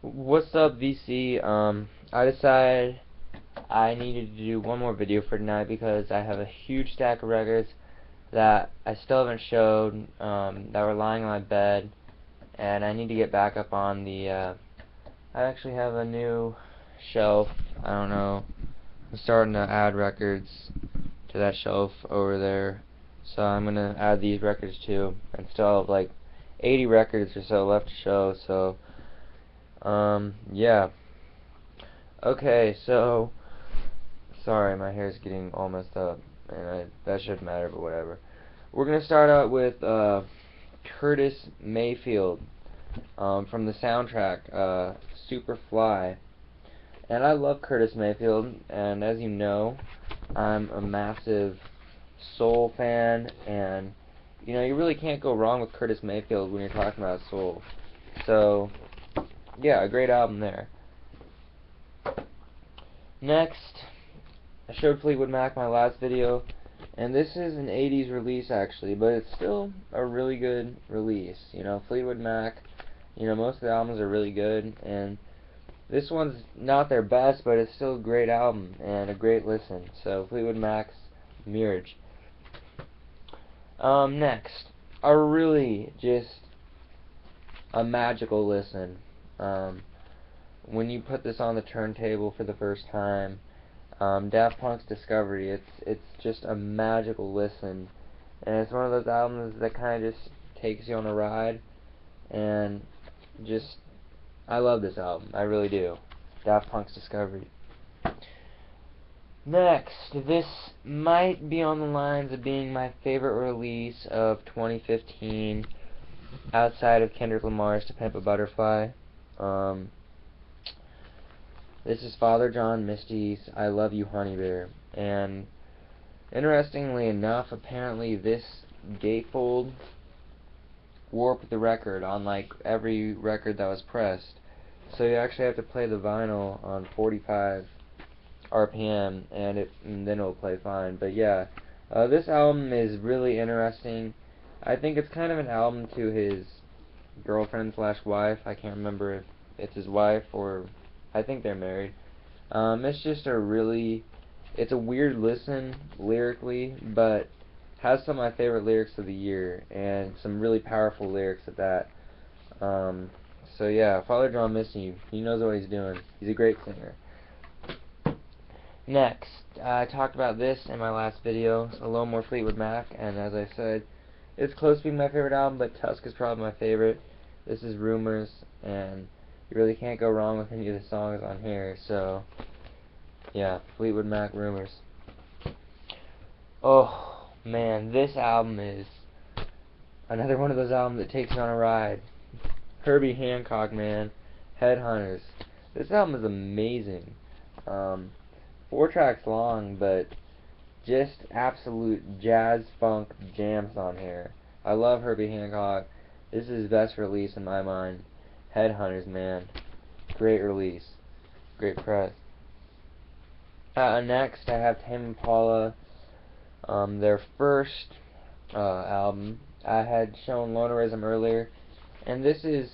What's up, VC? I decided I needed to do one more video for tonight because I have a huge stack of records that I still haven't showed, that were lying on my bed, and I need to get back up on the, I actually have a new shelf. I don't know. I'm starting to add records to that shelf over there, so I'm gonna add these records too, and still have like 80 records or so left to show, so yeah. Okay, so sorry, my hair's getting all messed up, and that shouldn't matter, but whatever. We're gonna start out with Curtis Mayfield, from the soundtrack Superfly. And I love Curtis Mayfield, and as you know, I'm a massive soul fan, and you know, you really can't go wrong with Curtis Mayfield when you're talking about soul. So yeah, a great album there. Next, I showed Fleetwood Mac my last video, and this is an 80s release actually, but it's still a really good release. You know, Fleetwood Mac, you know, most of the albums are really good, and this one's not their best, but it's still a great album and a great listen. So Fleetwood Mac's Mirage. Next, a really just a magical listen. When you put this on the turntable for the first time, Daft Punk's Discovery, it's just a magical listen, and it's one of those albums that kind of just takes you on a ride, and just I love this album, I really do. Daft Punk's Discovery. Next, this might be on the lines of being my favorite release of 2015 outside of Kendrick Lamar's To Pimp a Butterfly. This is Father John Misty's I Love You Honey Bear, and interestingly enough, apparently this gatefold warped the record on like every record that was pressed, so you actually have to play the vinyl on 45 RPM, and then it'll play fine. But yeah, this album is really interesting. I think it's kind of an album to his girlfriend slash wife. I can't remember if it's his wife or I think they're married. It's just it's a weird listen lyrically, but has some of my favorite lyrics of the year, and some really powerful lyrics at that. So yeah, Father John Misty, he knows what he's doing. He's a great singer. Next, I talked about this in my last video, a little more Fleetwood Mac, and as I said, it's close to being my favorite album, but Tusk is probably my favorite. This is Rumors, and you really can't go wrong with any of the songs on here, so yeah, Fleetwood Mac, Rumors. Oh man, this album is another one of those albums that takes you on a ride. Herbie Hancock, man, Headhunters. This album is amazing. 4 tracks long, but just absolute jazz funk jams on here. I love Herbie Hancock. This is his best release in my mind. Headhunters, man, great release, great press. Next, I have Tame Impala, their first album. I had shown Lonerism earlier, and this is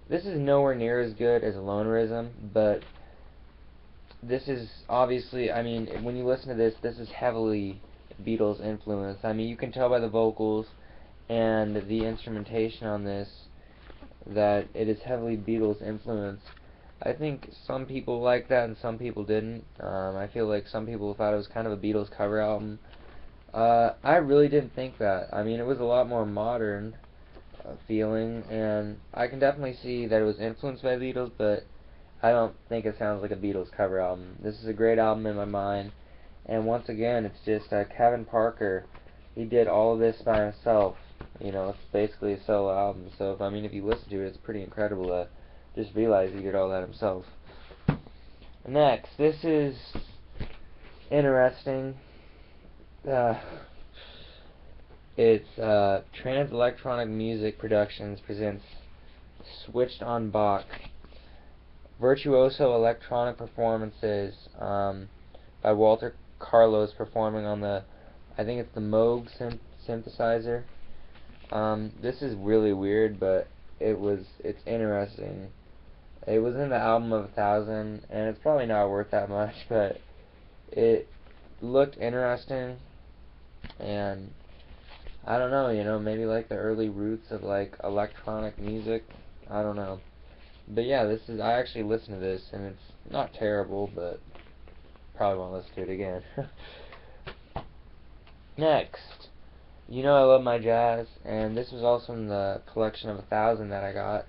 nowhere near as good as Lonerism, but this is obviously, I mean, when you listen to this is heavily Beatles influenced. I mean, you can tell by the vocals and the instrumentation on this that it is heavily Beatles influenced. I think some people liked that and some people didn't. I feel like some people thought it was kind of a Beatles cover album. I really didn't think that. I mean, it was a lot more modern feeling, and I can definitely see that it was influenced by the Beatles, but I don't think it sounds like a Beatles cover album. This is a great album in my mind, and once again, it's just Kevin Parker. He did all of this by himself. You know, it's basically a solo album, so if you listen to it, it's pretty incredible to just realize he did all that himself. Next, this is interesting. It's Trans Electronic Music Productions presents Switched on Bach. Virtuoso electronic performances by Walter Carlos performing on the, I think it's the Moog synthesizer. This is really weird, but it's interesting. It was in the album of 1,000, and it's probably not worth that much, but it looked interesting, and I don't know, maybe like the early roots of like electronic music. I don't know. But yeah, I actually listened to this, and it's not terrible, but probably won't listen to it again. Next, I love my jazz, and this was also in the collection of 1,000 that I got.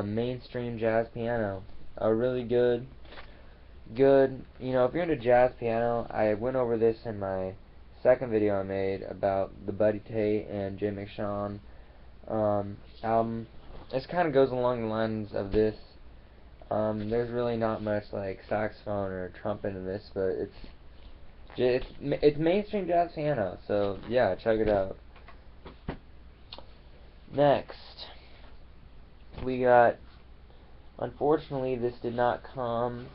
Mainstream jazz piano. A really good, if you're into jazz piano, I went over this in my second video I made about the Buddy Tate and Jay McShawn album. This kind of goes along the lines of this. There's really not much like saxophone or trumpet in this, but it's mainstream jazz piano, so yeah, check it out. Next, we got, unfortunately, this did not come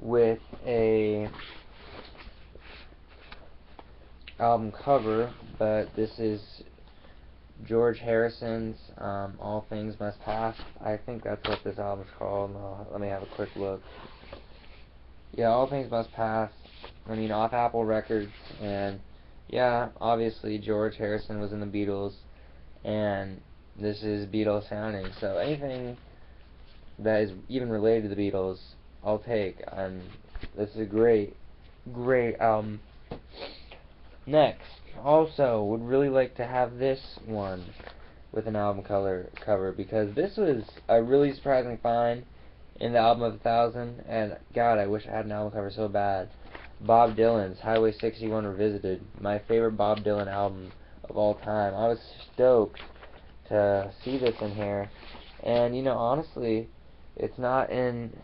with a album cover, but this is George Harrison's All Things Must Pass. I think that's what this album's called. Let me have a quick look. Yeah, All Things Must Pass. Off Apple Records, and yeah, obviously George Harrison was in the Beatles, and this is Beatles sounding, so anything that is even related to the Beatles, I'll take, and this is a great album. Next, also, would really like to have this one with an album cover, because this was a really surprising find in the album of 1,000, and God, I wish I had an album cover so bad. Bob Dylan's Highway 61 Revisited, my favorite Bob Dylan album of all time. I was stoked to see this in here, and honestly, it's not in,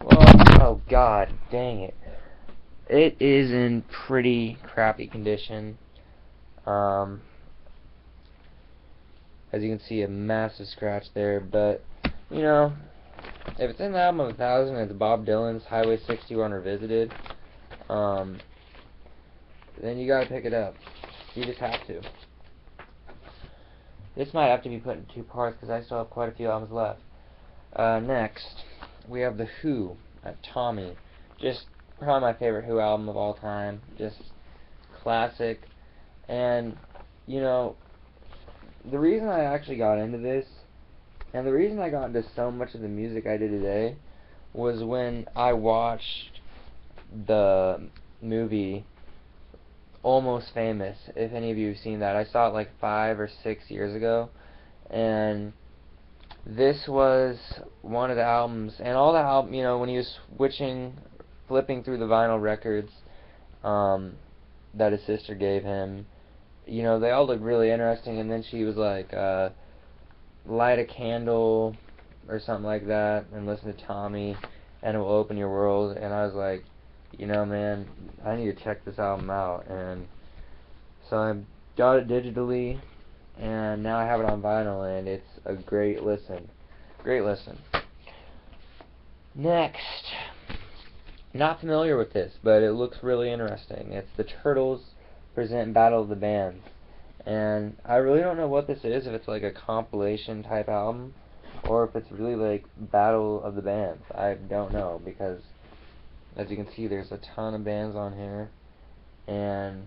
well, oh God, dang it. It is in pretty crappy condition. As you can see, a massive scratch there, but, if it's in the album of 1,000, it's Bob Dylan's Highway 61 Revisited, then you gotta pick it up. You just have to. This might have to be put in 2 parts, because I still have quite a few albums left. Next, we have The Who at Tommy. Just probably my favorite Who album of all time. Just classic. And, the reason I actually got into this, and the reason I got into so much of the music I did today, was when I watched the movie Almost Famous. If any of you have seen that, I saw it like 5 or 6 years ago, and this was one of the albums, and all the album, when he was flipping through the vinyl records that his sister gave him, they all looked really interesting, and then she was like, light a candle or something like that and listen to Tommy and it will open your world, and I was like, man, I need to check this album out, and so I got it digitally, and now I have it on vinyl, and it's a great listen. Next, not familiar with this, but it looks really interesting. It's the Turtles present Battle of the Bands, and I really don't know what this is, if it's like a compilation type album or if it's really like Battle of the Bands. I don't know, because as you can see, there's a ton of bands on here, and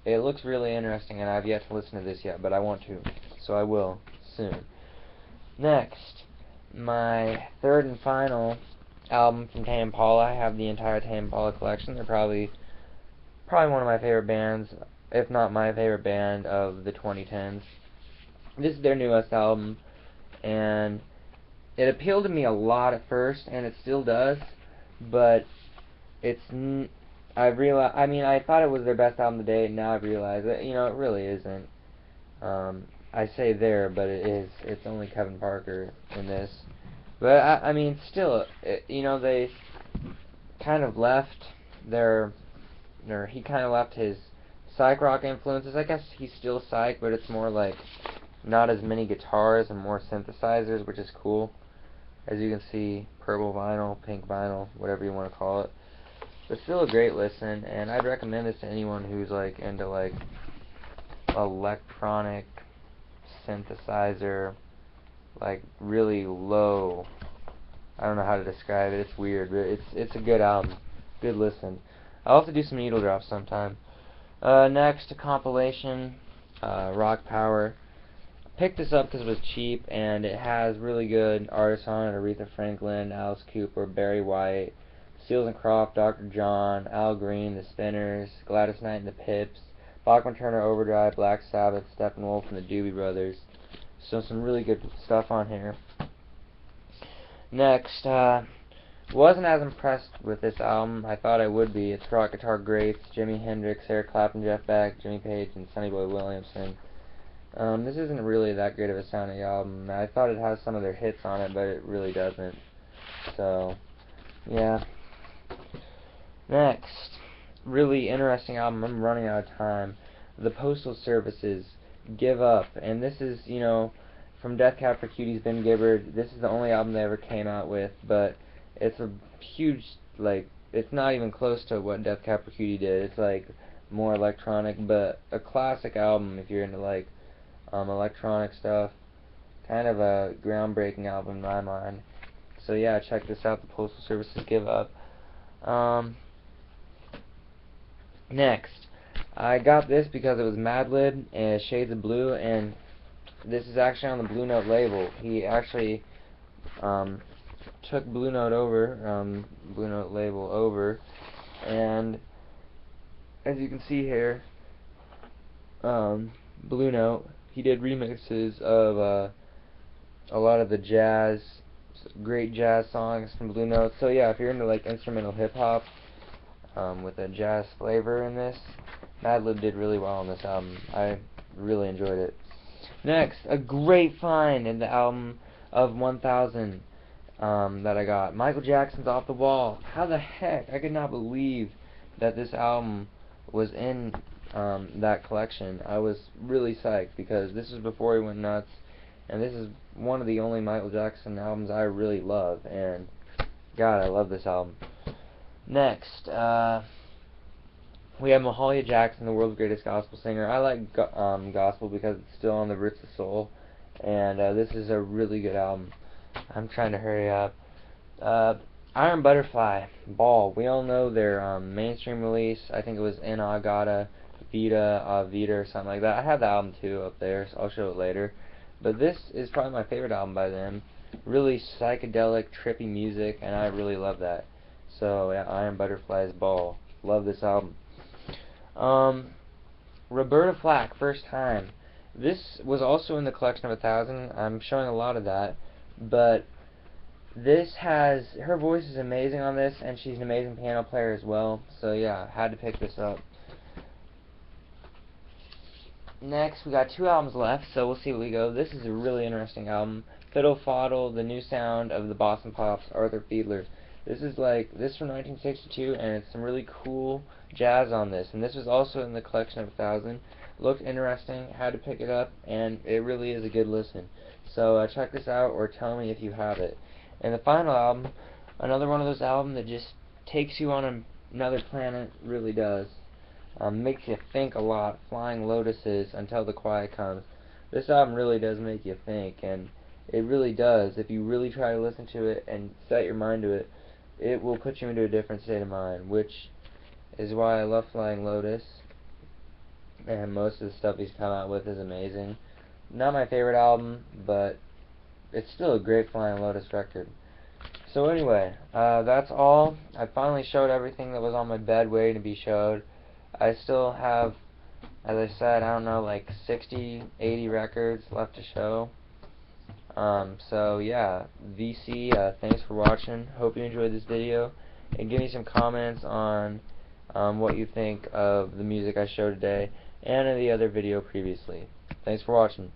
it looks really interesting, and I've yet to listen to this yet, but I want to, so I will soon. Next, my third and final album from Tame Impala. I have the entire Tame Impala collection. They're probably one of my favorite bands, if not my favorite band of the 2010s. This is their newest album, and it appealed to me a lot at first, and it still does, but I thought it was their best album to date, and now I've realized that, it really isn't. I say there, but it is. It's only Kevin Parker in this. But, still, they kind of left he kind of left his psych rock influences. I guess he's still psych, but it's more like not as many guitars and more synthesizers, which is cool. As you can see, purple vinyl, pink vinyl, whatever you want to call it. But still a great listen, and I'd recommend this to anyone who's like into like electronic synthesizer like really low. I don't know how to describe it. It's weird, but it's a good album. Good listen. I'll also do some needle drops sometime. Next, a compilation, Rock Power. Picked this up because it was cheap, and it has really good artists on it: Aretha Franklin, Alice Cooper, Barry White, Seals and Croft, Dr. John, Al Green, The Spinners, Gladys Knight and the Pips, Bachman Turner Overdrive, Black Sabbath, Steppenwolf, and the Doobie Brothers. So some really good stuff on here. Next, wasn't as impressed with this album. I thought I would be. It's rock guitar greats: Jimi Hendrix, Eric Clapton, Jeff Beck, Jimmy Page, and Sonny Boy Williamson. This isn't really that great of a sounding album. I thought it has some of their hits on it, but it really doesn't. So, yeah. Next, really interesting album. I'm running out of time. The Postal Service's Give Up. And this is, you know, from Death Cab for Cutie's Ben Gibbard. This is the only album they ever came out with, but it's a huge, like, it's not even close to what Death Cab for Cutie did. It's like more electronic, but a classic album if you're into like electronic stuff. Kind of a groundbreaking album in my mind. So yeah, check this out, the Postal Service's Give Up. Next, I got this because it was Madlib and Shades of Blue, and this is actually on the Blue Note label. He actually took Blue Note label over, and as you can see here, Blue Note, he did remixes of a lot of the great jazz songs from Blue Note. So yeah, if you're into like instrumental hip hop with a jazz flavor in this, Madlib did really well on this album. I really enjoyed it. Next, a great find in the album of 1000 that I got. Michael Jackson's Off the Wall. How the heck? I could not believe that this album was in that collection. I was really psyched because this is before he went nuts, and this is one of the only Michael Jackson albums I really love, and God, I love this album. Next, we have Mahalia Jackson, the world's greatest gospel singer. I like gospel because it's still on the roots of soul, and this is a really good album. I'm trying to hurry up. Iron Butterfly, Ball. We all know their mainstream release. I think it was In Agata Vita, Vita or something like that. I have the album too up there, so I'll show it later. But this is probably my favorite album by them. Really psychedelic, trippy music, and I really love that. So yeah, Iron Butterfly's Ball. Love this album. Roberta Flack, First Time. This was also in the collection of 1000. I'm showing a lot of that, but this has, her voice is amazing on this, and she's an amazing piano player as well. So yeah, had to pick this up. Next, we got 2 albums left, so we'll see what we go. This is a really interesting album. Fiddle Faddle, The New Sound of the Boston Pops, Arthur Fiedler. This is from 1962, and it's some really cool jazz on this. And this was also in the collection of 1000. Looked interesting, had to pick it up, and it really is a good listen. So check this out, or tell me if you have it. And the final album, another one of those albums that just takes you on another planet, really does. Makes you think a lot. Flying Lotuses, Until the Quiet Comes. This album really does make you think, and it really does. If you really try to listen to it and set your mind to it, it will put you into a different state of mind, which is why I love Flying Lotus, and most of the stuff he's come out with is amazing. Not my favorite album, but it's still a great Flying Lotus record. So anyway, that's all. I finally showed everything that was on my bed waiting to be showed. I still have, as I said, I don't know, like 60, 80 records left to show. So yeah, VC, thanks for watching. Hope you enjoyed this video, and give me some comments on what you think of the music I showed today and in the other video previously. Thanks for watching.